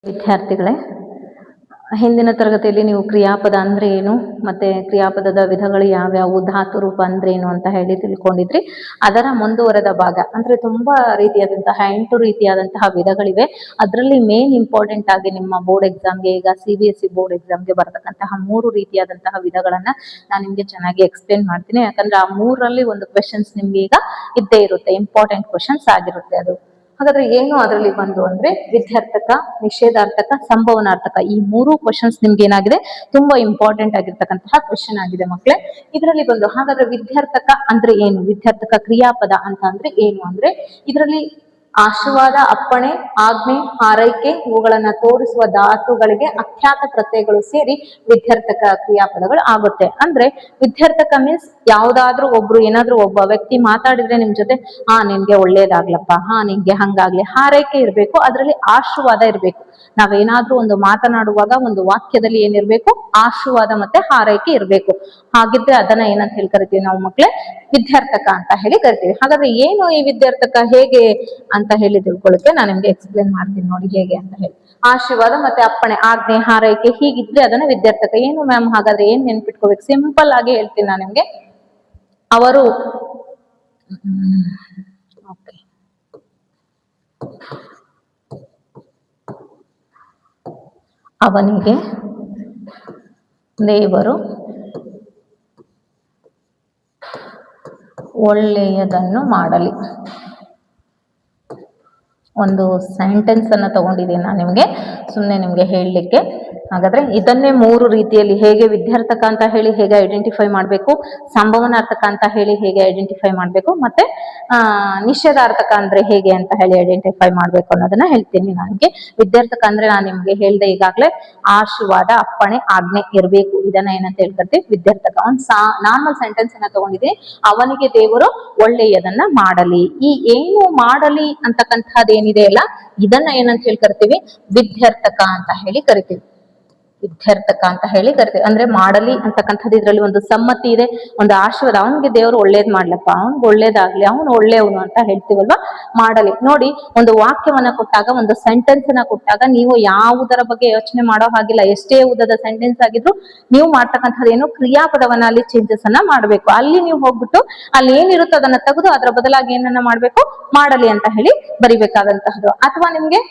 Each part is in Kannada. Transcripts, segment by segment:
ವಿದ್ಯಾರ್ಥಿಗಳೇ, ಹಿಂದಿನ ತರಗತಿಯಲ್ಲಿ ನೀವು ಕ್ರಿಯಾಪದ ಅಂದ್ರೆ ಏನು ಮತ್ತೆ ಕ್ರಿಯಾಪದದ ವಿಧಗಳು ಯಾವ್ಯಾವು, ಧಾತು ರೂಪ ಅಂದ್ರೆ ಏನು ಅಂತ ಹೇಳಿ ತಿಳ್ಕೊಂಡಿದ್ರಿ. ಅದರ ಮುಂದುವರೆದ ಭಾಗ ಅಂದ್ರೆ ತುಂಬಾ ರೀತಿಯಾದಂತಹ 8 ರೀತಿಯಾದಂತಹ ವಿಧಗಳಿವೆ. ಅದರಲ್ಲಿ ಮೇನ್ ಇಂಪಾರ್ಟೆಂಟ್ ಆಗಿ ನಿಮ್ಮ ಬೋರ್ಡ್ ಎಕ್ಸಾಮ್ಗೆ, ಈಗ CBSE ಬೋರ್ಡ್ ಎಕ್ಸಾಮ್ಗೆ ಬರತಕ್ಕಂತಹ 3 ರೀತಿಯಾದಂತಹ ವಿಧಗಳನ್ನ ನಾನು ನಿಮ್ಗೆ ಚೆನ್ನಾಗಿ ಎಕ್ಸ್ಪ್ಲೇನ್ ಮಾಡ್ತೀನಿ. ಯಾಕಂದ್ರೆ ಆ 3ರಲ್ಲಿ ಒಂದು ಕ್ವೆಶನ್ಸ್ ನಿಮ್ಗೆ ಈಗ ಇದ್ದೇ ಇರುತ್ತೆ, ಇಂಪಾರ್ಟೆಂಟ್ ಕ್ವೆಶನ್ಸ್ ಆಗಿರುತ್ತೆ ಅದು. ಹಾಗಾದ್ರೆ ಏನು ಅದರಲ್ಲಿ ಬಂದು ಅಂದ್ರೆ ವಿಧ್ಯರ್ಥಕ, ನಿಷೇಧಾರ್ಥಕ, ಸಂಭವನಾರ್ಥಕ, ಈ 3 ಕ್ವಶನ್ಸ್ ನಿಮ್ಗೆ ಏನಾಗಿದೆ, ತುಂಬಾ ಇಂಪಾರ್ಟೆಂಟ್ ಆಗಿರ್ತಕ್ಕಂತಹ ಕ್ವಶನ್ ಆಗಿದೆ ಮಕ್ಕಳೇ. ಇದರಲ್ಲಿ ಬಂದು ಹಾಗಾದ್ರೆ ವಿಧ್ಯರ್ಥಕ ಅಂದ್ರೆ ಏನು, ವಿಧ್ಯರ್ಥಕ ಕ್ರಿಯಾಪದ ಅಂತ ಅಂದ್ರೆ ಏನು ಅಂದ್ರೆ, ಇದರಲ್ಲಿ ಆಶೀರ್ವಾದ, ಅಪ್ಪಣೆ, ಆಜ್ಞೆ, ಹಾರೈಕೆ ಇವುಗಳನ್ನ ತೋರಿಸುವ ಧಾತುಗಳಿಗೆ ಅಖ್ಯಾತ ಪ್ರತ್ಯಯಗಳು ಸೇರಿ ವಿಧ್ಯರ್ಥಕ ಕ್ರಿಯಾಪದಗಳು ಆಗುತ್ತೆ. ಅಂದ್ರೆ ವಿಧ್ಯರ್ಥಕ ಮೀನ್ಸ್ ಯಾವ್ದಾದ್ರೂ ಒಬ್ರು, ಏನಾದ್ರೂ ಒಬ್ಬ ವ್ಯಕ್ತಿ ಮಾತಾಡಿದ್ರೆ ನಿಮ್ ಜೊತೆ, ನಿನ್ಗೆ ಒಳ್ಳೇದಾಗ್ಲಪ್ಪ, ನಿನ್ಗೆ ಹಂಗಾಗ್ಲಿ, ಹಾರೈಕೆ ಇರ್ಬೇಕು, ಅದರಲ್ಲಿ ಆಶೀರ್ವಾದ ಇರ್ಬೇಕು. ನಾವೇನಾದ್ರೂ ಒಂದು ಮಾತನಾಡುವಾಗ ಒಂದು ವಾಕ್ಯದಲ್ಲಿ ಏನಿರ್ಬೇಕು, ಆಶೀರ್ವಾದ ಮತ್ತೆ ಹಾರೈಕೆ ಇರ್ಬೇಕು. ಹಾಗಿದ್ರೆ ಅದನ್ನ ಏನಂತ ಹೇಳಿ ಕರಿತೀವಿ ನಾವು ಮಕ್ಳೇ, ವಿಧ್ಯರ್ಥಕ ಅಂತ ಹೇಳಿ ಕರಿತೀವಿ. ಹಾಗಾದ್ರೆ ಏನು ಈ ವಿಧ್ಯರ್ಥಕ, ಹೇಗೆ ಅಂತ ಹೇಳಿ ತಿಳ್ಕೊಳ್ಳಿಕ್ಕೆ ನಾನು ನಿಮ್ಗೆ ಎಕ್ಸ್ಪ್ಲೇನ್ ಮಾಡ್ತೀನಿ ನೋಡಿ, ಹೇಗೆ ಅಂತ ಹೇಳಿ. ಆಶೀರ್ವಾದ ಮತ್ತೆ ಅಪ್ಪಣೆ, ಆಜ್ಞೆ, ಹಾರೈಕೆ ಹೀಗಿದ್ರೆ ಅದನ್ನ ವಿಧ್ಯರ್ಥಕ. ಏನು ಮ್ಯಾಮ್ ಹಾಗಾದ್ರೆ ಏನ್ ನೆನ್ಪಿಟ್ಕೋಬೇಕು? ಸಿಂಪಲ್ ಆಗಿ ಹೇಳ್ತೀನಿ ನಾನು ನಿಮ್ಗೆ. ಅವರು ಅವನಿಗೆ ದೇವರು ಒಳ್ಳೆಯದನ್ನು ಮಾಡಲಿ. ಒಂದು ಸೆಂಟೆನ್ಸ್ ಅನ್ನ ತಗೊಂಡಿದ್ದೀನಿ ನಾನು ನಿಮ್ಗೆ, ಸುಮ್ಮನೆ ನಿಮ್ಗೆ ಹೇಳಲಿಕ್ಕೆ. ಹಾಗಾದ್ರೆ ಇದನ್ನೇ 3 ರೀತಿಯಲ್ಲಿ, ಹೇಗೆ ವಿದ್ಯಾರ್ಥಕ ಅಂತ ಹೇಳಿ ಹೇಗೆ ಐಡೆಂಟಿಫೈ ಮಾಡಬೇಕು, ಸಂಭವನಾರ್ಥಕ ಅಂತ ಹೇಳಿ ಹೇಗೆ ಐಡೆಂಟಿಫೈ ಮಾಡಬೇಕು, ಮತ್ತೆ ನಿಷೇಧಾರ್ಥಕ ಅಂದ್ರೆ ಹೇಗೆ ಅಂತ ಹೇಳಿ ಐಡೆಂಟಿಫೈ ಮಾಡ್ಬೇಕು ಅನ್ನೋದನ್ನ ಹೇಳ್ತೀನಿ ನನಗೆ. ವಿದ್ಯಾರ್ಥಕ ಅಂದ್ರೆ ನಾನು ನಿಮ್ಗೆ ಹೇಳ್ದೆ ಈಗಾಗ್ಲೇ, ಆಶೀರ್ವಾದ, ಅಪ್ಪಣೆ, ಆಜ್ಞೆ ಇರ್ಬೇಕು. ಇದನ್ನ ಏನಂತ ಹೇಳ್ಕೊಳ್ತೀವಿ, ವಿದ್ಯಾರ್ಥಕ. ಒಂದು ನಾರ್ಮಲ್ ಸೆಂಟೆನ್ಸ್ ಅನ್ನ ತಗೊಂಡಿದೆ, ಅವನಿಗೆ ದೇವರು ಒಳ್ಳೆಯದನ್ನ ಮಾಡಲಿ. ಈ ಏನು ಮಾಡಲಿ ಅಂತಕ್ಕಂಥದ್ದು ಏನಿದೆ ಅಲ್ಲ, ಇದನ್ನ ಏನಂತ ಹೇಳಿ ಕರಿತೀವಿ, ವಿದ್ಯಾರ್ಥಕ ಅಂತ ಹೇಳಿ ಕರಿತೀವಿ. ವಿದ್ಯಾರ್ಥಕ ಅಂತ ಹೇಳಿ ಕರಿತೀವಿ. ಅಂದ್ರೆ ಮಾಡಲಿ ಅಂತಕ್ಕಂಥದ್ದು ಇದ್ರಲ್ಲಿ ಒಂದು ಸಮ್ಮತಿ ಇದೆ, ಒಂದು ಆಶೀರ್ವಾದ. ಅವನಿಗೆ ದೇವರು ಒಳ್ಳೇದ್ ಮಾಡ್ಲಪ್ಪ, ಅವ್ನಿಗೆ ಒಳ್ಳೇದಾಗ್ಲಿ, ಅವನು ಒಳ್ಳೆಯವನು ಅಂತ ಹೇಳ್ತೀವಲ್ವಾ, ಮಾಡಲಿ. ನೋಡಿ, ಒಂದು ವಾಕ್ಯವನ್ನ ಕೊಟ್ಟಾಗ, ಒಂದು ಸೆಂಟೆನ್ಸ್ ಅನ್ನ ಕೊಟ್ಟಾಗ ನೀವು ಯಾವುದರ ಬಗ್ಗೆ ಯೋಚನೆ ಮಾಡೋ ಹಾಗಿಲ್ಲ. ಎಷ್ಟೇ ಉದ್ದದ ಸೆಂಟೆನ್ಸ್ ಆಗಿದ್ರು ನೀವು ಮಾಡ್ತಕ್ಕಂಥದ್ದು ಏನು, ಕ್ರಿಯಾಪದವನ್ನ ಅಲ್ಲಿ ಚೇಂಜಸ್ ಅನ್ನ ಮಾಡ್ಬೇಕು. ಅಲ್ಲಿ ನೀವು ಹೋಗ್ಬಿಟ್ಟು ಅಲ್ಲಿ ಏನಿರುತ್ತೋ ಅದನ್ನ ತೆಗೆದು ಅದರ ಬದಲಾಗಿ ಏನನ್ನ ಮಾಡ್ಬೇಕು, ಮಾಡಲಿ ಅಂತ ಹೇಳಿ ಬರಿಬೇಕಾದಂತಹದ್ದು. ಅಥವಾ ನಿಮ್ಗೆ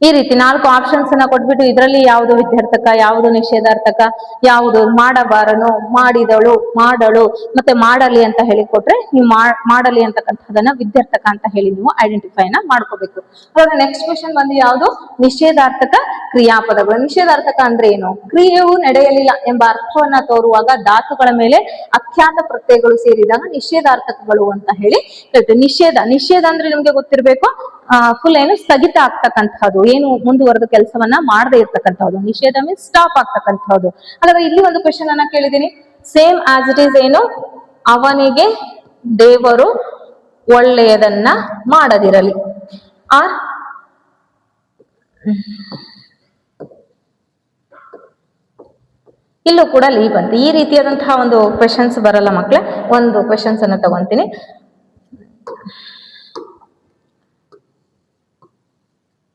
ಈ ರೀತಿ 4 ಆಪ್ಷನ್ಸ್ ಅನ್ನ ಕೊಟ್ಬಿಟ್ಟು ಇದರಲ್ಲಿ ಯಾವುದು ವಿದ್ಯಾರ್ಥಕ, ಯಾವುದು ನಿಷೇಧಾರ್ಥಕ, ಯಾವುದು ಮಾಡಬಾರನು, ಮಾಡಿದಳು, ಮಾಡಳು, ಮತ್ತೆ ಮಾಡಲಿ ಅಂತ ಹೇಳಿ ಕೊಟ್ರೆ, ನೀವು ಮಾಡಲಿ ಅಂತಕ್ಕಂಥದನ್ನ ವಿದ್ಯಾರ್ಥಕ ಅಂತ ಹೇಳಿ ನೀವು ಐಡೆಂಟಿಫೈನ ಮಾಡ್ಕೋಬೇಕು. ಅವಾಗ ನೆಕ್ಸ್ಟ್ ಕ್ವೆಶನ್ ಬಂದು ಯಾವುದು, ನಿಷೇಧಾರ್ಥಕ ಕ್ರಿಯಾಪದಗಳು. ನಿಷೇಧಾರ್ಥಕ ಅಂದ್ರೆ ಏನು, ಕ್ರಿಯೆಯು ನಡೆಯಲಿಲ್ಲ ಎಂಬ ಅರ್ಥವನ್ನ ತೋರುವಾಗ ಧಾತುಗಳ ಮೇಲೆ ಅಖ್ಯಾತ ಪ್ರತ್ಯಯಗಳು ಸೇರಿದಾಗ ನಿಷೇಧಾರ್ಥಕಗಳು ಅಂತ ಹೇಳಿ ಹೇಳ್ತೇವೆ. ನಿಷೇಧ ಅಂದ್ರೆ ನಿಮ್ಗೆ ಗೊತ್ತಿರ್ಬೇಕು, ಫುಲ್ ಏನು ಸ್ಥಗಿತ ಆಗ್ತಕ್ಕಂಥದ್ದು, ಏನು ಮುಂದುವರೆದ ಕೆಲಸವನ್ನ ಮಾಡದೇ ಇರ್ತಕ್ಕಂಥದ್ದು. ನಿಷೇಧ ಮೀನ್ಸ್ ಸ್ಟಾಪ್ ಆಗ್ತಕ್ಕಂಥದ್ದು. ಹಾಗಾದ್ರೆ ಇಲ್ಲಿ ಒಂದು ಕ್ವೆಶನ್ ಅನ್ನ ಕೇಳಿದೀನಿ, ಸೇಮ್ ಆಸ್ ಇಟ್ ಈಸ್ ಏನು, ಅವನಿಗೆ ದೇವರು ಒಳ್ಳೆಯದನ್ನ ಮಾಡದಿರಲಿ. ಇಲ್ಲೂ ಕೂಡ ಲೀವ್ ಬಂತು. ಈ ರೀತಿಯಾದಂತಹ ಒಂದು ಕ್ವೆಶನ್ಸ್ ಬರಲ್ಲ ಮಕ್ಕಳೇ. ಒಂದು ಕ್ವೆಶನ್ಸ್ ಅನ್ನ ತಗೊಂತೀನಿ.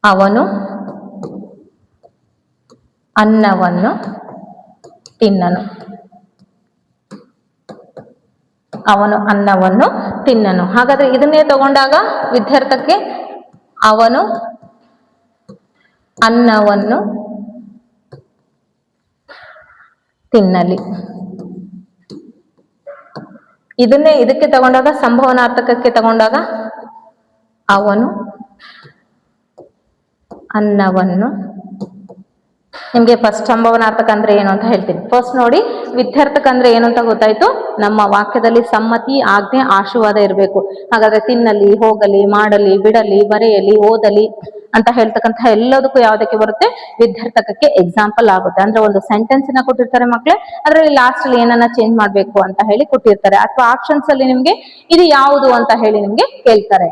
ಅವನು ಅನ್ನವನ್ನು ತಿನ್ನನು. ಅವನು ಅನ್ನವನ್ನು ತಿನ್ನನು. ಹಾಗಾದ್ರೆ ಇದನ್ನೇ ತಗೊಂಡಾಗ ವಿದ್ಯಾರ್ಥಕ್ಕೆ ಅವನು ಅನ್ನವನ್ನು ತಿನ್ನಲಿ. ಇದಕ್ಕೆ ತಗೊಂಡಾಗ, ಸಂಭವನಾರ್ಥಕಕ್ಕೆ ತಗೊಂಡಾಗ ಅವನು ಅನ್ನವನ್ನು, ನಿಮ್ಗೆ ಫಸ್ಟ್ ಸಂಭವನಾರ್ಥಕ ಅಂದ್ರೆ ಏನು ಅಂತ ಹೇಳ್ತೀನಿ. ಫಸ್ಟ್ ನೋಡಿ, ವಿದ್ಯಾರ್ಥಕ ಅಂದ್ರೆ ಏನು ಅಂತ ಗೊತ್ತಾಯ್ತು. ನಮ್ಮ ವಾಕ್ಯದಲ್ಲಿ ಸಮ್ಮತಿ, ಆಜ್ಞೆ, ಆಶೀರ್ವಾದ ಇರಬೇಕು. ಹಾಗಾದ್ರೆ ತಿನ್ನಲಿ, ಹೋಗಲಿ, ಮಾಡಲಿ, ಬಿಡಲಿ, ಬರೆಯಲಿ, ಓದಲಿ ಅಂತ ಹೇಳ್ತಕ್ಕಂಥ ಎಲ್ಲದಕ್ಕೂ ಯಾವ್ದಕ್ಕೆ ಬರುತ್ತೆ, ವಿದ್ಯಾರ್ಥಕಕ್ಕೆ ಎಕ್ಸಾಂಪಲ್ ಆಗುತ್ತೆ. ಅಂದ್ರೆ ಒಂದು ಸೆಂಟೆನ್ಸ್ ನ ಕೊಟ್ಟಿರ್ತಾರೆ ಮಕ್ಳೇ, ಅದರಲ್ಲಿ ಲಾಸ್ಟ್ ಅಲ್ಲಿ ಏನನ್ನ ಚೇಂಜ್ ಮಾಡ್ಬೇಕು ಅಂತ ಹೇಳಿ ಕೊಟ್ಟಿರ್ತಾರೆ. ಅಥವಾ ಆಪ್ಷನ್ಸ್ ಅಲ್ಲಿ ನಿಮ್ಗೆ ಇದು ಯಾವುದು ಅಂತ ಹೇಳಿ ನಿಮ್ಗೆ ಕೇಳ್ತಾರೆ.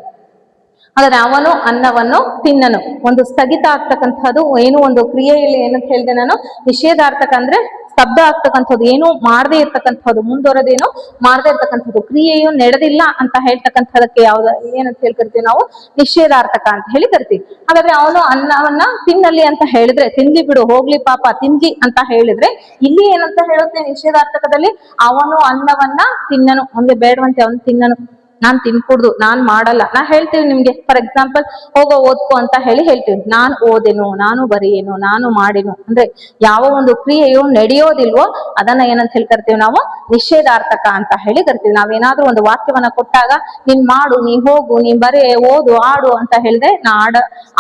ಹಾಗಾದ್ರೆ ಅವನು ಅನ್ನವನ್ನು ತಿನ್ನನು, ಒಂದು ಸ್ಥಗಿತ ಆಗ್ತಕ್ಕಂಥದ್ದು. ಏನು ಒಂದು ಕ್ರಿಯೆಯಲ್ಲಿ ಏನಂತ ಹೇಳಿದೆ ನಾನು, ನಿಷೇಧಾರ್ಥಕ ಅಂದ್ರೆ ಸ್ತಬ್ಧ ಆಗ್ತಕ್ಕಂಥದ್ದು, ಏನು ಮಾಡದೇ ಇರ್ತಕ್ಕಂಥದ್ದು, ಮುಂದುವರೆದೇನು ಮಾಡದೇ ಇರ್ತಕ್ಕಂಥದ್ದು, ಕ್ರಿಯೆಯು ನಡೆದಿಲ್ಲ ಅಂತ ಹೇಳ್ತಕ್ಕಂಥದಕ್ಕೆ ಯಾವ್ದು ಏನಂತ ಹೇಳಿ ಕರಿತೀವಿ ನಾವು? ನಿಷೇಧಾರ್ಥಕ ಅಂತ ಹೇಳಿ ಕರಿತೀವಿ. ಹಾಗಾದ್ರೆ ಅವನು ಅನ್ನವನ್ನ ತಿನ್ನಲಿ ಅಂತ ಹೇಳಿದ್ರೆ, ತಿನ್ಲಿ ಬಿಡು ಹೋಗ್ಲಿ ಪಾಪ ತಿನ್ಲಿ ಅಂತ ಹೇಳಿದ್ರೆ, ಇಲ್ಲಿ ಏನಂತ ಹೇಳುತ್ತೆ ನಿಷೇಧಾರ್ಥಕದಲ್ಲಿ? ಅವನು ಅನ್ನವನ್ನ ತಿನ್ನನು, ಅವನಿಗೆ ಬೇಡವಂತೆ ಅವನು ತಿನ್ನನು, ನಾನ್ ತಿನ್ಕೂಡ್ದು, ನಾನ್ ಮಾಡಲ್ಲ. ನಾ ಹೇಳ್ತೀವಿ ನಿಮ್ಗೆ, ಫಾರ್ ಎಕ್ಸಾಂಪಲ್ ಹೋಗೋ ಓದ್ಕೋ ಅಂತ ಹೇಳ್ತೀವಿ. ನಾನ್ ಓದೆನು, ನಾನು ಬರೆಯೇನು, ನಾನು ಮಾಡಿನು ಅಂದ್ರೆ ಯಾವ ಒಂದು ಕ್ರಿಯೆಯು ನಡೆಯೋದಿಲ್ವೋ ಅದನ್ನ ಏನಂತ ಹೇಳಿ ಕರಿತೀವಿ ನಾವು? ನಿಷೇಧಾರ್ಥಕ ಅಂತ ಹೇಳಿ ಕರಿತೀವಿ. ನಾವೇನಾದ್ರೂ ಒಂದು ವಾಕ್ಯವನ್ನ ಕೊಟ್ಟಾಗ ನೀನ್ ಮಾಡು, ನೀ ಹೋಗು, ನೀನ್ ಬರೇ, ಓದು, ಆಡು ಅಂತ ಹೇಳಿದ್ರೆ, ನಾ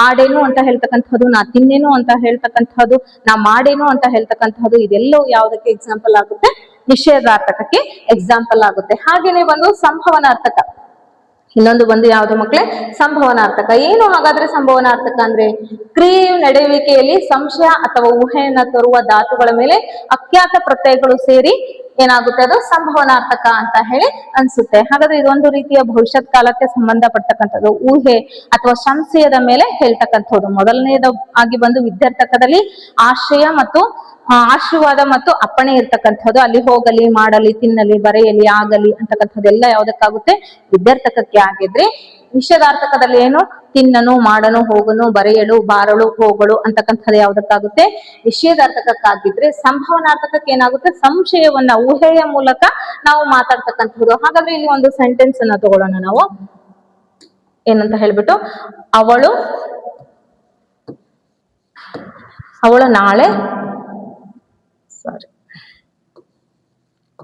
ಆಡೇನು ಅಂತ ಹೇಳ್ತಕ್ಕಂಥದ್ದು, ನಾ ತಿನ್ನೇನು ಅಂತ ಹೇಳ್ತಕ್ಕಂಥದ್ದು, ನಾ ಮಾಡೇನು ಅಂತ ಹೇಳ್ತಕ್ಕಂಥದ್ದು, ಇದೆಲ್ಲವೂ ಯಾವುದಕ್ಕೆ ಎಕ್ಸಾಂಪಲ್ ಆಗುತ್ತೆ? ನಿಷೇಧಾರ್ಥಕಕ್ಕೆ ಎಕ್ಸಾಂಪಲ್ ಆಗುತ್ತೆ. ಹಾಗೇನೆ ಬಂದು ಸಂಭವನಾರ್ಥಕ, ಇನ್ನೊಂದು ಬಂದು ಯಾವ್ದು ಮಕ್ಕಳೇ? ಸಂಭವನಾರ್ಥಕ. ಏನು ಹಾಗಾದ್ರೆ ಸಂಭವನಾರ್ಥಕ ಅಂದ್ರೆ? ಕ್ರಿಯೆಯು ನಡೆಯುವಿಕೆಯಲ್ಲಿ ಸಂಶಯ ಅಥವಾ ಊಹೆಯನ್ನ ತರುವ ಧಾತುಗಳ ಮೇಲೆ ಅಖ್ಯಾತ ಪ್ರತ್ಯಯಗಳು ಸೇರಿ ಏನಾಗುತ್ತೆ? ಅದು ಸಂಭವನಾರ್ಥಕ ಅಂತ ಹೇಳಿ ಅನ್ಸುತ್ತೆ. ಹಾಗಾದ್ರೆ ಇದೊಂದು ರೀತಿಯ ಭವಿಷ್ಯತ್ ಕಾಲಕ್ಕೆ ಸಂಬಂಧಪಟ್ಟಕ್ಕಂಥದ್ದು, ಊಹೆ ಅಥವಾ ಸಂಶಯದ ಮೇಲೆ ಹೇಳ್ತಕ್ಕಂಥದ್ದು. ಮೊದಲನೇದ ಆಗಿ ಬಂದು ವಿದ್ಯಾರ್ಥಕದಲ್ಲಿ ಆಶ್ರಯ ಮತ್ತು ಆಶೀರ್ವಾದ ಮತ್ತು ಅಪ್ಪಣೆ ಇರ್ತಕ್ಕಂಥದ್ದು. ಅಲ್ಲಿ ಹೋಗಲಿ, ಮಾಡಲಿ, ತಿನ್ನಲಿ, ಬರೆಯಲಿ, ಆಗಲಿ ಅಂತಕ್ಕಂಥದ್ದೆಲ್ಲ ಯಾವ್ದಕ್ಕಾಗುತ್ತೆ? ವಿದ್ಯಾರ್ಥಕಕ್ಕೆ ಆಗಿದ್ರೆ, ನಿಷೇಧಾರ್ಥಕದಲ್ಲಿ ಏನು? ತಿನ್ನನು, ಮಾಡನು, ಹೋಗನು, ಬರೆಯಲು, ಬಾರಳು, ಹೋಗಳು ಅಂತಕ್ಕಂಥದ್ದು ಯಾವ್ದಕ್ಕಾಗುತ್ತೆ? ನಿಷೇಧಾರ್ಥಕಕ್ಕಾಗಿದ್ರೆ, ಸಂಭವನಾರ್ಥಕಕ್ಕೆ ಏನಾಗುತ್ತೆ? ಸಂಶಯವನ್ನ, ಊಹೆಯ ಮೂಲಕ ನಾವು ಮಾತಾಡ್ತಕ್ಕಂಥದ್ದು. ಹಾಗಾದ್ರೆ ಇಲ್ಲಿ ಒಂದು ಸೆಂಟೆನ್ಸ್ ಅನ್ನ ತಗೊಳ್ಳೋಣ ನಾವು. ಏನಂತ ಹೇಳ್ಬಿಟ್ಟು, ಅವಳು ನಾಳೆ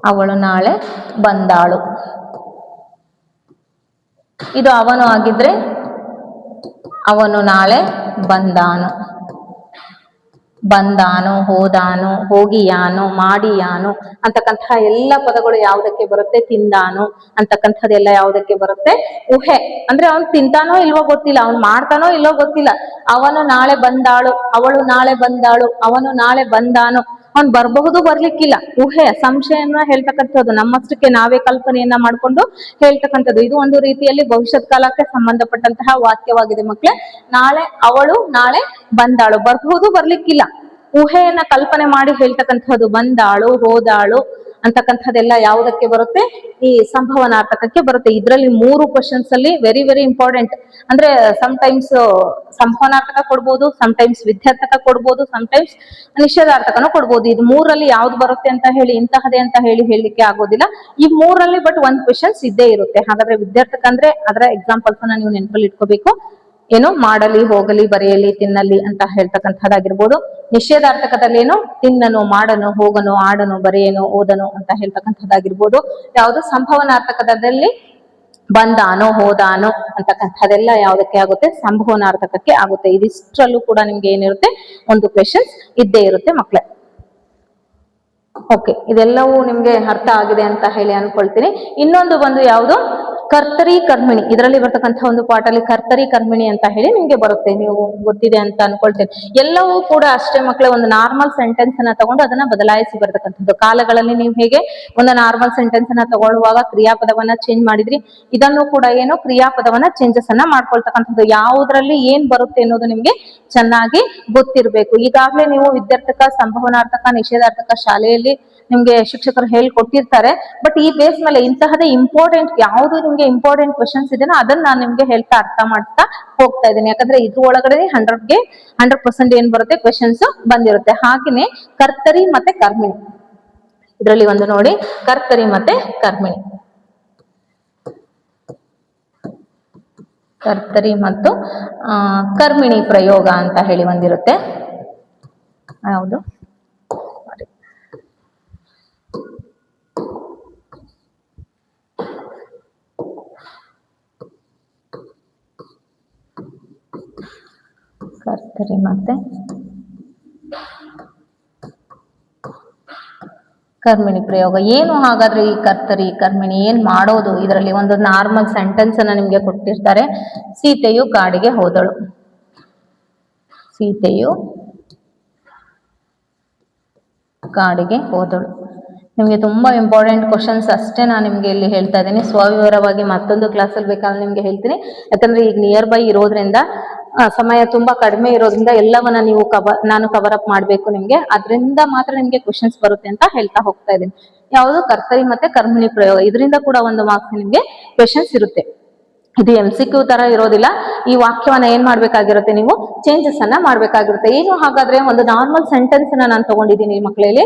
ಅವಳು ನಾಳೆ ಬಂದಾಳು. ಇದು ಅವನು ಆಗಿದ್ರೆ, ಅವನು ನಾಳೆ ಬಂದಾನು, ಬಂದಾನು, ಹೋದಾನು, ಹೋಗಿಯಾನು, ಮಾಡಿಯಾನು ಅಂತಕ್ಕಂತಹ ಎಲ್ಲ ಪದಗಳು ಯಾವುದಕ್ಕೆ ಬರುತ್ತೆ? ತಿಂದಾನು ಅಂತಕ್ಕಂಥದ್ದೆಲ್ಲ ಯಾವುದಕ್ಕೆ ಬರುತ್ತೆ? ಊಹೆ. ಅಂದ್ರೆ ಅವನು ತಿಂತಾನೋ ಇಲ್ವೋ ಗೊತ್ತಿಲ್ಲ, ಅವನು ಮಾಡ್ತಾನೋ ಇಲ್ವೋ ಗೊತ್ತಿಲ್ಲ. ಅವನು ನಾಳೆ ಬಂದಾಳು, ಅವಳು ನಾಳೆ ಬಂದಾಳು, ಅವನು ನಾಳೆ ಬಂದಾನು, ಅವ್ನು ಬರಬಹುದು, ಬರ್ಲಿಕ್ಕಿಲ್ಲ. ಊಹೆ, ಸಂಶಯನ ಹೇಳ್ತಕ್ಕಂಥದ್ದು, ನಮ್ಮಷ್ಟಕ್ಕೆ ನಾವೇ ಕಲ್ಪನೆಯನ್ನ ಮಾಡ್ಕೊಂಡು ಹೇಳ್ತಕ್ಕಂಥದ್ದು. ಇದು ಒಂದು ರೀತಿಯಲ್ಲಿ ಭವಿಷ್ಯತ್ ಕಾಲಕ್ಕೆ ಸಂಬಂಧಪಟ್ಟಂತಹ ವಾಕ್ಯವಾಗಿದೆ ಮಕ್ಕಳೇ. ಅವಳು ನಾಳೆ ಬಂದಾಳು, ಬರಬಹುದು, ಬರ್ಲಿಕ್ಕಿಲ್ಲ. ಊಹೆಯನ್ನ ಕಲ್ಪನೆ ಮಾಡಿ ಹೇಳ್ತಕ್ಕಂಥದ್ದು. ಬಂದಾಳು, ಹೋದಾಳು ಅಂತಕ್ಕಂಥದ್ದೆಲ್ಲ ಯಾವುದಕ್ಕೆ ಬರುತ್ತೆ? ಈ ಸಂಭವನಾರ್ಥಕಕ್ಕೆ ಬರುತ್ತೆ. ಇದರಲ್ಲಿ 3 ಕ್ವಶನ್ಸ್ ಅಲ್ಲಿ ವೆರಿ ವೆರಿ ಇಂಪಾರ್ಟೆಂಟ್. ಅಂದ್ರೆ ಟೈಮ್ಸ್ ಸಂಭವನಾರ್ಥಕ ಕೊಡ್ಬೋದು, ಟೈಮ್ಸ್ ವಿದ್ಯಾರ್ಥಕ ಕೊಡ್ಬೋದು, ಟೈಮ್ಸ್ ನಿಷೇಧಾರ್ಥಕನೂ ಕೊಡ್ಬೋದು. ಇದು 3ರಲ್ಲಿ ಯಾವ್ದು ಬರುತ್ತೆ ಅಂತ ಹೇಳಿ ಇಂತಹದೇ ಅಂತ ಹೇಳಲಿಕ್ಕೆ ಆಗೋದಿಲ್ಲ. ಈ 3ರಲ್ಲಿ ಬಟ್ 1 ಕ್ವಶನ್ಸ್ ಇದ್ದೇ ಇರುತ್ತೆ. ಹಾಗಾದ್ರೆ ವಿದ್ಯಾರ್ಥಕ ಅಂದ್ರೆ ಅದರ ಎಕ್ಸಾಂಪಲ್ಸ್ ಅನ್ನ ನೀವು ನೆನಪಲ್ಲಿ ಇಟ್ಕೋಬೇಕು. ಏನು? ಮಾಡಲಿ, ಹೋಗಲಿ, ಬರೆಯಲಿ, ತಿನ್ನಲಿ ಅಂತ ಹೇಳ್ತಕ್ಕಂಥದ್ದಾಗಿರ್ಬೋದು. ನಿಷೇಧಾರ್ಥಕದಲ್ಲಿ ಏನು? ತಿನ್ನನು, ಮಾಡನು, ಹೋಗನು, ಆಡನು, ಬರೆಯನು, ಓದನು ಅಂತ ಹೇಳ್ತಕ್ಕಂಥದ್ದಾಗಿರ್ಬೋದು. ಯಾವುದು? ಸಂಭವನಾರ್ಥಕದಲ್ಲಿ ಬಂದಾನೋ, ಹೋದಾನೋ ಅಂತಕ್ಕಂಥದ್ದೆಲ್ಲ ಯಾವುದಕ್ಕೆ ಆಗುತ್ತೆ? ಸಂಭವನಾರ್ಥಕಕ್ಕೆ ಆಗುತ್ತೆ. ಇದಿಷ್ಟರಲ್ಲೂ ಕೂಡ ನಿಮ್ಗೆ ಏನಿರುತ್ತೆ? ಒಂದು ಕ್ವೆಶನ್ಸ್ ಇದ್ದೇ ಇರುತ್ತೆ ಮಕ್ಕಳೇ. ಓಕೆ, ಇದೆಲ್ಲವೂ ನಿಮ್ಗೆ ಅರ್ಥ ಆಗಿದೆ ಅಂತ ಹೇಳಿ ಅನ್ಕೊಳ್ತೀನಿ. ಇನ್ನೊಂದು ಬಂದು ಯಾವುದು? ಕರ್ತರಿ ಕರ್ಮಿಣಿ. ಇದರಲ್ಲಿ ಬರ್ತಕ್ಕಂಥ ಒಂದು ಪಾಠಲ್ಲಿ ಕರ್ತರಿ ಕರ್ಮಿಣಿ ಅಂತ ಹೇಳಿ ನಿಮ್ಗೆ ಬರುತ್ತೆ, ನೀವು ಗೊತ್ತಿದೆ ಅಂತ ಅನ್ಕೊಳ್ತೇನೆ. ಎಲ್ಲವೂ ಕೂಡ ಅಷ್ಟೇ ಮಕ್ಕಳೇ, ಒಂದು ನಾರ್ಮಲ್ ಸೆಂಟೆನ್ಸ್ ಅನ್ನ ತಗೊಂಡು ಅದನ್ನ ಬದಲಾಯಿಸಿ ಬರ್ತಕ್ಕಂಥದ್ದು. ಕಾಲಗಳಲ್ಲಿ ನೀವು ಹೇಗೆ ಒಂದು ನಾರ್ಮಲ್ ಸೆಂಟೆನ್ಸ್ ಅನ್ನ ತಗೊಳ್ಳುವಾಗ ಕ್ರಿಯಾಪದವನ್ನ ಚೇಂಜ್ ಮಾಡಿದ್ರಿ, ಇದನ್ನು ಕೂಡ ಏನು ಕ್ರಿಯಾಪದವನ್ನ ಚೇಂಜಸ್ ಅನ್ನ ಮಾಡ್ಕೊಳ್ತಕ್ಕಂಥದ್ದು. ಯಾವುದ್ರಲ್ಲಿ ಏನ್ ಬರುತ್ತೆ ಅನ್ನೋದು ನಿಮ್ಗೆ ಚೆನ್ನಾಗಿ ಗೊತ್ತಿರಬೇಕು. ಈಗಾಗಲೇ ನೀವು ವಿದ್ಯಾರ್ಥಕ, ಸಂಭವನಾರ್ಥಕ, ನಿಷೇಧಾರ್ಥಕ ಶಾಲೆಯಲ್ಲಿ ನಿಮ್ಗೆ ಶಿಕ್ಷಕರು ಹೇಳ್ಕೊಟ್ಟಿರ್ತಾರೆ. ಬಟ್ ಈ ಬೇಸ್ ಮೇಲೆ ಇಂತಹದೇ ಇಂಪಾರ್ಟೆಂಟ್ ಯಾವುದು ನಿಮ್ಗೆ ಇಂಪಾರ್ಟೆಂಟ್ ಕ್ವಶನ್ಸ್ ಇದೆನೋ ಅದನ್ನ ನಾನು ನಿಮ್ಗೆ ಹೇಳ್ತಾ ಅರ್ಥ ಮಾಡ್ತಾ ಹೋಗ್ತಾ ಇದ್ದೀನಿ. ಯಾಕಂದ್ರೆ ಇದ್ರ ಒಳಗಡೆ 100% ಏನ್ ಬರುತ್ತೆ? ಕ್ವಶನ್ಸ್ ಬಂದಿರುತ್ತೆ. ಹಾಗೇನೆ ಕರ್ತರಿ ಮತ್ತೆ ಕರ್ಮಿಣಿ, ಇದರಲ್ಲಿ ಒಂದು ನೋಡಿ, ಕರ್ತರಿ ಮತ್ತೆ ಕರ್ಮಿಣಿ. ಕರ್ತರಿ ಮತ್ತು ಕರ್ಮಿಣಿ ಪ್ರಯೋಗ ಅಂತ ಹೇಳಿ ಒಂದಿರುತ್ತೆ. ಯಾವುದು? ಕರ್ತರಿ ಮತ್ತೆ ಕರ್ಮಿಣಿ ಪ್ರಯೋಗ. ಏನು ಹಾಗಾದ್ರೆ ಈ ಕರ್ತರಿ ಕರ್ಮಿಣಿ ಏನ್ ಮಾಡೋದು? ಇದರಲ್ಲಿ ಒಂದು ನಾರ್ಮಲ್ ಸೆಂಟೆನ್ಸ್ ಅನ್ನ ನಿಮ್ಗೆ ಕೊಟ್ಟಿರ್ತಾರೆ. ಸೀತೆಯು ಕಾಡಿಗೆ ಹೋದಳು. ಸೀತೆಯು ಕಾಡಿಗೆ ಹೋದಳು. ನಿಮ್ಗೆ ತುಂಬಾ ಇಂಪಾರ್ಟೆಂಟ್ ಕ್ವಶನ್ಸ್ ಅಷ್ಟೇ ನಾನು ನಿಮ್ಗೆ ಇಲ್ಲಿ ಹೇಳ್ತಾ ಇದ್ದೀನಿ. ಸ್ವವಿವರವಾಗಿ ಮತ್ತೊಂದು ಕ್ಲಾಸಲ್ಲಿ ಬೇಕಾದ್ರೆ ನಿಮ್ಗೆ ಹೇಳ್ತೀನಿ. ಯಾಕಂದ್ರೆ ಈಗ ನಿಯರ್ ಬೈ ಇರೋದ್ರಿಂದ ಸಮಯ ತುಂಬಾ ಕಡಿಮೆ ಇರೋದ್ರಿಂದ ಎಲ್ಲವನ್ನ ನೀವು ನಾನು ಕವರ್ ಅಪ್ ಮಾಡ್ಬೇಕು ನಿಮ್ಗೆ, ಅದರಿಂದ ಮಾತ್ರ ನಿಮ್ಗೆ ಕ್ವಶನ್ಸ್ ಬರುತ್ತೆ ಅಂತ ಹೇಳ್ತಾ ಹೋಗ್ತಾ ಇದ್ದೀನಿ. ಯಾವುದು ಕರ್ತರಿ ಮತ್ತೆ ಕರ್ಮಣಿ ಪ್ರಯೋಗ, ಇದರಿಂದ ಕೂಡ ಒಂದು ಮಾರ್ಕ್ಸ್ ನಿಮ್ಗೆ ಕ್ವಶನ್ಸ್ ಇರುತ್ತೆ. ಇದು MCQ ತರ ಇರೋದಿಲ್ಲ. ಈ ವಾಕ್ಯವನ್ನ ಏನ್ ಮಾಡ್ಬೇಕಾಗಿರುತ್ತೆ, ನೀವು ಚೇಂಜಸ್ ಅನ್ನ ಮಾಡ್ಬೇಕಾಗಿರುತ್ತೆ. ಏನು ಹಾಗಾದ್ರೆ ಒಂದು ನಾರ್ಮಲ್ ಸೆಂಟೆನ್ಸ್ ಅನ್ನ ನಾನು ತಗೊಂಡಿದ್ದೀನಿ ಮಕ್ಕಳಲ್ಲಿ,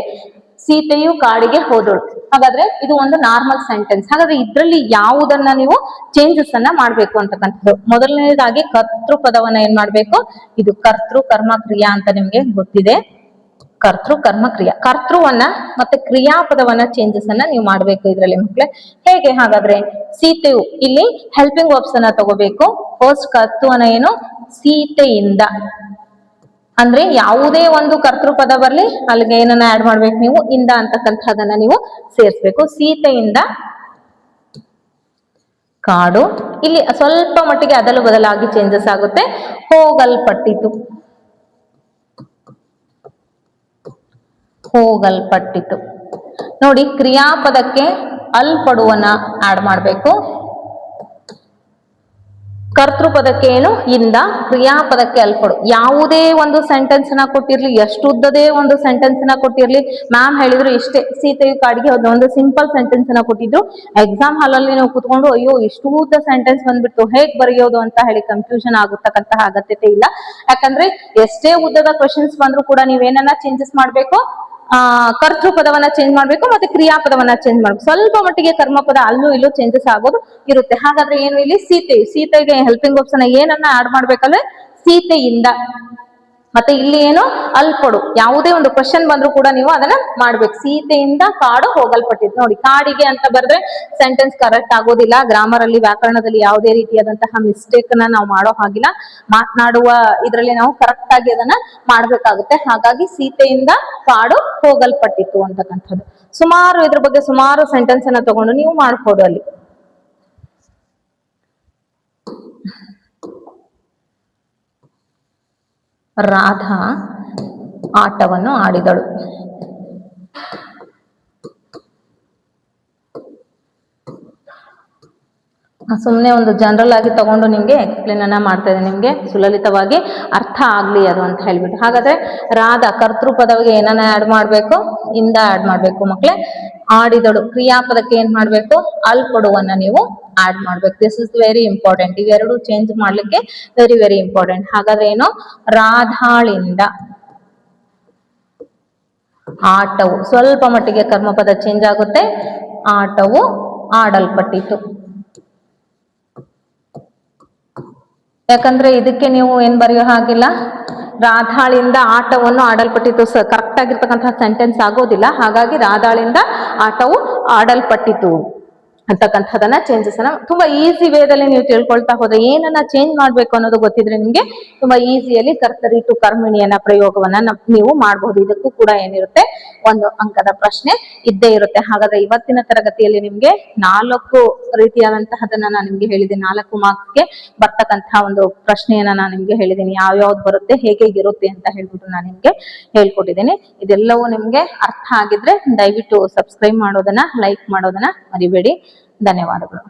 ಸೀತೆಯು ಕಾಡಿಗೆ ಹೋದಳು. ಹಾಗಾದ್ರೆ ಇದು ಒಂದು ನಾರ್ಮಲ್ ಸೆಂಟೆನ್ಸ್. ಹಾಗಾದ್ರೆ ಇದ್ರಲ್ಲಿ ಯಾವುದನ್ನ ನೀವು ಚೇಂಜಸ್ ಅನ್ನ ಮಾಡ್ಬೇಕು ಅಂತಕ್ಕಂಥದ್ದು. ಮೊದಲನೇದಾಗಿ ಕರ್ತೃ ಪದವನ್ನ ಏನ್ ಮಾಡ್ಬೇಕು, ಇದು ಕರ್ತೃ ಕರ್ಮ ಕ್ರಿಯಾ ಅಂತ ನಿಮ್ಗೆ ಗೊತ್ತಿದೆ. ಕರ್ತೃ ಕರ್ಮ ಕ್ರಿಯಾ, ಕರ್ತೃವನ್ನ ಮತ್ತೆ ಕ್ರಿಯಾಪದವನ್ನ ಚೇಂಜಸ್ ಅನ್ನ ನೀವು ಮಾಡ್ಬೇಕು ಇದ್ರಲ್ಲಿ ಮಕ್ಕಳೇ. ಹೇಗೆ ಹಾಗಾದ್ರೆ, ಸೀತೆಯು, ಇಲ್ಲಿ ಹೆಲ್ಪಿಂಗ್ ವರ್ಬ್ಸ್ ಅನ್ನ ತಗೋಬೇಕು. ಫಸ್ಟ್ ಕರ್ತೃವನ್ನ ಏನು, ಸೀತೆಯಿಂದ ಅಂದ್ರೆ ಯಾವುದೇ ಒಂದು ಕರ್ತೃ ಪದ ಬರ್ಲಿ ಅಲ್ಲಿಗೆ ಏನನ್ನ ಆಡ್ ಮಾಡ್ಬೇಕು ನೀವು, ಇಂದ ಅಂತಕ್ಕಂಥದನ್ನ ನೀವು ಸೇರಿಸ್ಬೇಕು. ಸೀತೆಯಿಂದ ಕಾಡು, ಇಲ್ಲಿ ಸ್ವಲ್ಪ ಮಟ್ಟಿಗೆ ಅದಲು ಬದಲಾಗಿ ಚೇಂಜಸ್ ಆಗುತ್ತೆ. ಹೋಗಲ್ಪಟ್ಟಿತು, ಹೋಗಲ್ಪಟ್ಟಿತು. ನೋಡಿ, ಕ್ರಿಯಾಪದಕ್ಕೆ ಅಲ್ಪಡುವನ್ನ ಆಡ್ ಮಾಡ್ಬೇಕು. ಕರ್ತೃಪದಕ್ಕೆ ಏನು, ಇಂದ, ಕ್ರಿಯಾಪದಕ್ಕೆ ಅಲ್ಪಡು. ಯಾವುದೇ ಒಂದು ಸೆಂಟೆನ್ಸ್ ನ ಕೊಟ್ಟಿರ್ಲಿ, ಎಷ್ಟು ಉದ್ದದೇ ಒಂದು ಸೆಂಟೆನ್ಸ್ ನ ಕೊಟ್ಟಿರ್ಲಿ, ಮ್ಯಾಮ್ ಹೇಳಿದ್ರು ಇಷ್ಟೇ, ಸೀತೆಯು ಕಾಡಿಗೆ ಒಂದು ಸಿಂಪಲ್ ಸೆಂಟೆನ್ಸ್ ನ ಕೊಟ್ಟಿದ್ರು, ಎಕ್ಸಾಮ್ ಹಾಲ್ ಅಲ್ಲಿ ನಾವು ಕುತ್ಕೊಂಡು ಅಯ್ಯೋ ಇಷ್ಟು ಉದ್ದ ಸೆಂಟೆನ್ಸ್ ಬಂದ್ಬಿಟ್ಟು ಹೇಗ್ ಬರೆಯೋದು ಅಂತ ಹೇಳಿ ಕನ್ಫ್ಯೂಷನ್ ಆಗುತ್ತಕ್ಕಂತಹ ಅಗತ್ಯತೆ ಇಲ್ಲ. ಯಾಕಂದ್ರೆ ಎಷ್ಟೇ ಉದ್ದದ ಕ್ವಶನ್ಸ್ ಬಂದ್ರು ಕೂಡ ನೀವೇನನ್ನ ಚೇಂಜಸ್ ಮಾಡ್ಬೇಕು, ಕರ್ತೃ ಪದವನ್ನ ಚೇಂಜ್ ಮಾಡ್ಬೇಕು ಮತ್ತೆ ಕ್ರಿಯಾಪದವನ್ನ ಚೇಂಜ್ ಮಾಡ್ಬೇಕು. ಸ್ವಲ್ಪ ಮಟ್ಟಿಗೆ ಕರ್ಮಪದ ಅಲ್ಲೂ ಇಲ್ಲೂ ಚೇಂಜಸ್ ಆಗೋದು ಇರುತ್ತೆ. ಹಾಗಾದ್ರೆ ಏನು, ಇಲ್ಲಿ ಸೀತೆಗೆ ಹೆಲ್ಪಿಂಗ್ ವರ್ಬ್ಸ್ ಅನ್ನ ಏನನ್ನ ಆಡ್ ಮಾಡ್ಬೇಕಂದ್ರೆ ಸೀತೆಯಿಂದ, ಮತ್ತೆ ಇಲ್ಲಿ ಏನು, ಅಲ್ಪಡು. ಯಾವುದೇ ಒಂದು ಕ್ವಶನ್ ಬಂದ್ರು ಕೂಡ ನೀವು ಅದನ್ನ ಮಾಡ್ಬೇಕು. ಸೀತೆಯಿಂದ ಕಾಡು ಹೋಗಲ್ಪಟ್ಟಿದ್ದು. ನೋಡಿ, ಕಾಡಿಗೆ ಅಂತ ಬರೆದ್ರೆ ಸೆಂಟೆನ್ಸ್ ಕರೆಕ್ಟ್ ಆಗೋದಿಲ್ಲ. ಗ್ರಾಮರ್ ಅಲ್ಲಿ, ವ್ಯಾಕರಣದಲ್ಲಿ ಯಾವುದೇ ರೀತಿಯಾದಂತಹ ಮಿಸ್ಟೇಕ್ ನ ನಾವು ಮಾಡೋ ಹಾಗಿಲ್ಲ. ಮಾತನಾಡುವ ಇದ್ರಲ್ಲಿ ನಾವು ಕರೆಕ್ಟ್ ಆಗಿ ಅದನ್ನ ಮಾಡ್ಬೇಕಾಗುತ್ತೆ. ಹಾಗಾಗಿ ಸೀತೆಯಿಂದ ಕಾಡು ಹೋಗಲ್ಪಟ್ಟಿತ್ತು ಅಂತಕ್ಕಂಥದ್ದು. ಸುಮಾರು ಇದ್ರ ಬಗ್ಗೆ ಸುಮಾರು ಸೆಂಟೆನ್ಸ್ ಅನ್ನ ತಗೊಂಡು ನೀವು ಮಾಡ್ಬೋದು ಅಲ್ಲಿ. ರಾಧಾ ಆಟವನ್ನು ಆಡಿದಳು. ಸುಮ್ಮನೆ ಒಂದು ಜನರಲ್ ಆಗಿ ತಗೊಂಡು ನಿಮ್ಗೆ ಎಕ್ಸ್ಪ್ಲೇನ್ ಅನ್ನ ಮಾಡ್ತಾ ಇದ್ದೇನೆ, ನಿಮ್ಗೆ ಸುಲಲಿತವಾಗಿ ಅರ್ಥ ಆಗ್ಲಿ ಅದು ಅಂತ ಹೇಳ್ಬಿಟ್ಟು. ಹಾಗಾದ್ರೆ ರಾಧಾ ಕರ್ತೃ ಪದವಿಗೆ ಏನನ್ನ ಆಡ್ ಮಾಡ್ಬೇಕು, ಇಂದ ಆಡ್ ಮಾಡ್ಬೇಕು ಮಕ್ಳೇ. ಆಡಿದಳು ಕ್ರಿಯಾಪದಕ್ಕೆ ಏನ್ ಮಾಡ್ಬೇಕು, ಅಲ್ಪಡುವನ್ನ ನೀವು ಆಡ್ ಮಾಡ್ಬೇಕು. This is very important. ಇವೆರಡು ಚೇಂಜ್ ಮಾಡ್ಲಿಕ್ಕೆ ವೆರಿ ವೆರಿ ಇಂಪಾರ್ಟೆಂಟ್. ಹಾಗಾದ್ರೆ ಏನು, ರಾಧಾಳಿಂದ ಆಟವು, ಸ್ವಲ್ಪ ಮಟ್ಟಿಗೆ ಕರ್ಮಪದ ಚೇಂಜ್ ಆಗುತ್ತೆ. ಆಟವು ಆಡಲ್ಪಟ್ಟಿತು. ಯಾಕಂದ್ರೆ ಇದಕ್ಕೆ ನೀವು ಏನ್ ಬರೆಯೋ ಹಾಗಿಲ್ಲ, ರಾಧಾಳಿಂದ ಆಟವನ್ನು ಆಡಲ್ಪಟ್ಟಿತು ಕರೆಕ್ಟ್ ಆಗಿರ್ತಕ್ಕಂತಹ ಸೆಂಟೆನ್ಸ್ ಆಗೋದಿಲ್ಲ. ಹಾಗಾಗಿ ರಾಧಾಳಿಂದ ಆಟವು ಆಡಲ್ಪಟ್ಟಿತು ಅಂತಕ್ಕಂಥದನ್ನ ಚೇಂಜಸ್ ಅನ್ನ ತುಂಬಾ ಈಸಿ ವೇದಲ್ಲಿ ನೀವು ತಿಳ್ಕೊಳ್ತಾ ಹೋದ್ರೆ, ಏನನ್ನ ಚೇಂಜ್ ಮಾಡ್ಬೇಕು ಅನ್ನೋದು ಗೊತ್ತಿದ್ರೆ ನಿಮ್ಗೆ ತುಂಬಾ ಈಸಿಯಲ್ಲಿ ಕರ್ತರಿ ಟು ಕರ್ಮಿಣಿಯನ್ನ ಪ್ರಯೋಗವನ್ನ ನೀವು ಮಾಡಬಹುದು. ಇದಕ್ಕೂ ಕೂಡ ಏನಿರುತ್ತೆ, ಒಂದು ಅಂಕದ ಪ್ರಶ್ನೆ ಇದ್ದೇ ಇರುತ್ತೆ. ಹಾಗಾದ್ರೆ ಇವತ್ತಿನ ತರಗತಿಯಲ್ಲಿ ನಿಮ್ಗೆ 4 ರೀತಿಯಾದಂತಹದನ್ನ ನಾನು ನಿಮ್ಗೆ ಹೇಳಿದ್ದೀನಿ. 4 ಮಾರ್ಕ್ಸ್ಗೆ ಬರ್ತಕ್ಕಂತಹ ಒಂದು ಪ್ರಶ್ನೆಯನ್ನ ನಾನು ನಿಮ್ಗೆ ಹೇಳಿದ್ದೀನಿ. ಯಾವ್ಯಾವ್ದು ಬರುತ್ತೆ, ಹೇಗೆ ಇರುತ್ತೆ ಅಂತ ಹೇಳ್ಬಿಟ್ಟು ನಾನು ನಿಮ್ಗೆ ಹೇಳ್ಕೊಟ್ಟಿದ್ದೀನಿ. ಇದೆಲ್ಲವೂ ನಿಮ್ಗೆ ಅರ್ಥ ಆಗಿದ್ರೆ ದಯವಿಟ್ಟು ಸಬ್ಸ್ಕ್ರೈಬ್ ಮಾಡೋದನ್ನ, ಲೈಕ್ ಮಾಡೋದನ್ನ ಮರಿಬೇಡಿ. ಧನ್ಯವಾದಗಳು.